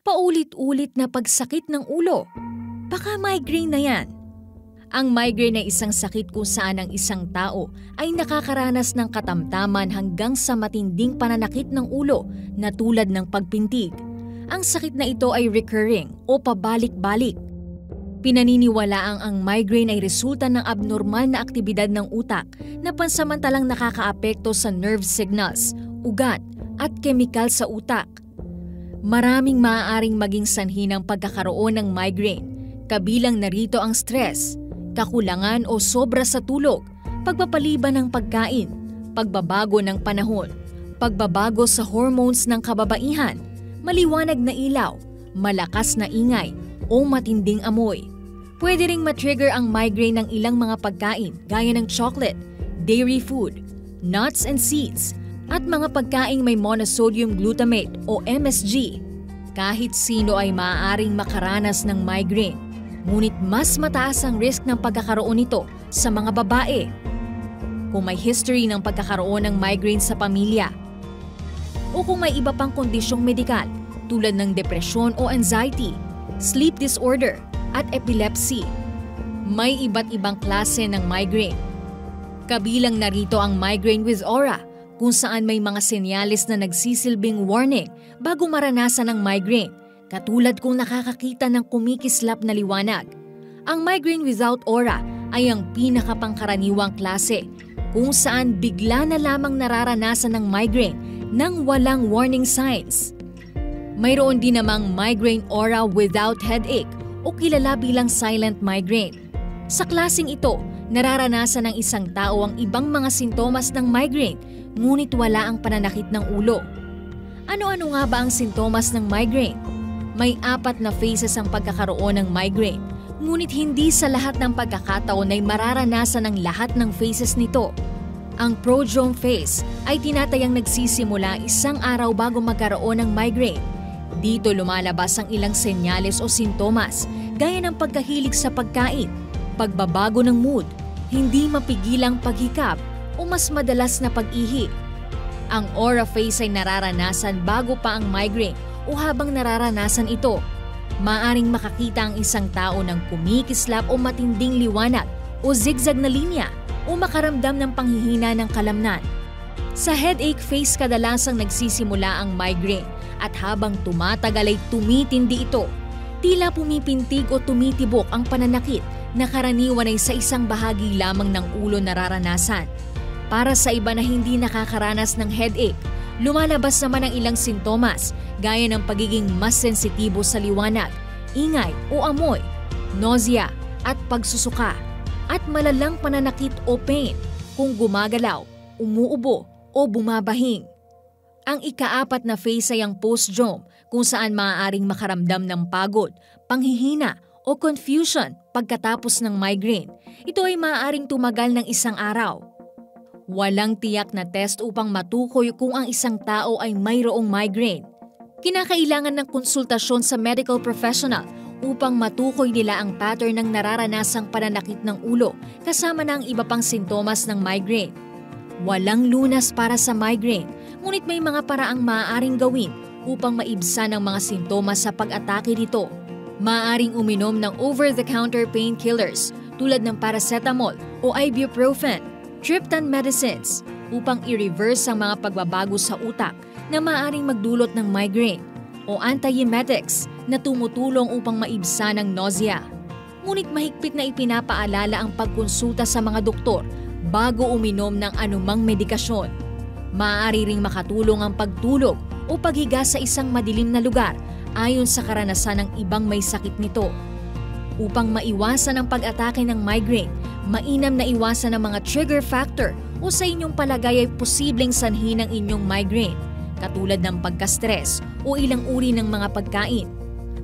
paulit-ulit na pagsakit ng ulo. Baka migraine na yan. Ang migraine ay isang sakit kung saan ang isang tao ay nakakaranas ng katamtaman hanggang sa matinding pananakit ng ulo na tulad ng pagpintig. Ang sakit na ito ay recurring o pabalik-balik. Pinaniniwalaang ang migraine ay resulta ng abnormal na aktibidad ng utak na pansamantalang nakakaapekto sa nerve signals, ugat at kemikal sa utak. Maraming maaaring maging sanhi ng pagkakaroon ng migraine, kabilang narito ang stress, kakulangan o sobra sa tulog, pagpapaliban ng pagkain, pagbabago ng panahon, pagbabago sa hormones ng kababaihan, maliwanag na ilaw, malakas na ingay o matinding amoy. Pwede ring matrigger ang migraine ng ilang mga pagkain gaya ng chocolate, dairy food, nuts and seeds, at mga pagkaing may monosodium glutamate o MSG. Kahit sino ay maaaring makaranas ng migraine, ngunit mas mataas ang risk ng pagkakaroon nito sa mga babae. Kung may history ng pagkakaroon ng migraine sa pamilya, o kung may iba pang kondisyong medikal tulad ng depresyon o anxiety, sleep disorder, at epilepsy. May iba't ibang klase ng migraine. Kabilang narito ang migraine with aura, kung saan may mga senyales na nagsisilbing warning bago maranasan ang migraine, katulad kung nakakakita ng kumikislap na liwanag. Ang migraine without aura ay ang pinakapangkaraniwang klase, kung saan bigla na lamang nararanasan ng migraine nang walang warning signs. Mayroon din namang migraine aura without headache o kilala bilang silent migraine. Sa klaseng ito, nararanasan ng isang tao ang ibang mga sintomas ng migraine, ngunit wala ang pananakit ng ulo. Ano-ano nga ba ang sintomas ng migraine? May 4 na phases ang pagkakaroon ng migraine, ngunit hindi sa lahat ng pagkakataon ay mararanasan ang lahat ng phases nito. Ang prodrome phase ay tinatayang nagsisimula 1 araw bago magkaroon ng migraine. Dito lumalabas ang ilang senyales o sintomas gaya ng pagkahilig sa pagkain, pagbabago ng mood, hindi mapigilang paghikap o mas madalas na pag-ihi. Ang aura phase ay nararanasan bago pa ang migraine o habang nararanasan ito. Maaring makakita ang isang tao ng kumikislap o matinding liwanag o zigzag na linya o makaramdam ng panghihina ng kalamnan. Sa headache phase kadalasang nagsisimula ang migraine at habang tumatagal ay tumitindi ito. Tila pumipintig o tumitibok ang pananakit na karaniwan ay sa isang bahagi lamang ng ulo nararanasan. Para sa iba na hindi nakakaranas ng headache, lumalabas naman ang ilang sintomas gaya ng pagiging mas sensitibo sa liwanag, ingay o amoy, nausea at pagsusuka, at malalang pananakit o pain kung gumagalaw, umuubo o bumabahing. Ang ika-4 na phase ay ang postdrome, kung saan maaaring makaramdam ng pagod, panghihina o confusion pagkatapos ng migraine. Ito ay maaaring tumagal ng 1 araw. Walang tiyak na test upang matukoy kung ang isang tao ay mayroong migraine. Kinakailangan ng konsultasyon sa medical professional upang matukoy nila ang pattern ng nararanasang pananakit ng ulo kasama ng iba pang sintomas ng migraine. Walang lunas para sa migraine, ngunit may mga paraang maaaring gawin upang maibsan ang mga sintomas sa pag-atake nito. Maaaring uminom ng over-the-counter painkillers tulad ng paracetamol o ibuprofen, triptan medicines upang i-reverse ang mga pagbabago sa utak na maaaring magdulot ng migraine, o antiemetics na tumutulong upang maibsan ang nausea. Ngunit mahigpit na ipinapaalala ang pagkonsulta sa mga doktor bago uminom ng anumang medikasyon. Maaari ring makatulong ang pagtulog o paghiga sa isang madilim na lugar ayon sa karanasan ng ibang may sakit nito. Upang maiwasan ang pag-atake ng migraine, mainam na iwasan ang mga trigger factor o sa inyong palagay ay posibleng sanhi ng inyong migraine, katulad ng pagka-stress o ilang uri ng mga pagkain.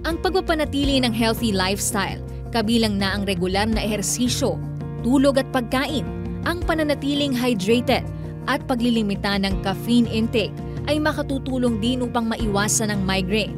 Ang pagpapanatili ng healthy lifestyle, kabilang na ang regular na ehersisyo, tulog at pagkain, ang pananatiling hydrated at paglilimita ng caffeine intake ay makatutulong din upang maiwasan ang migraine.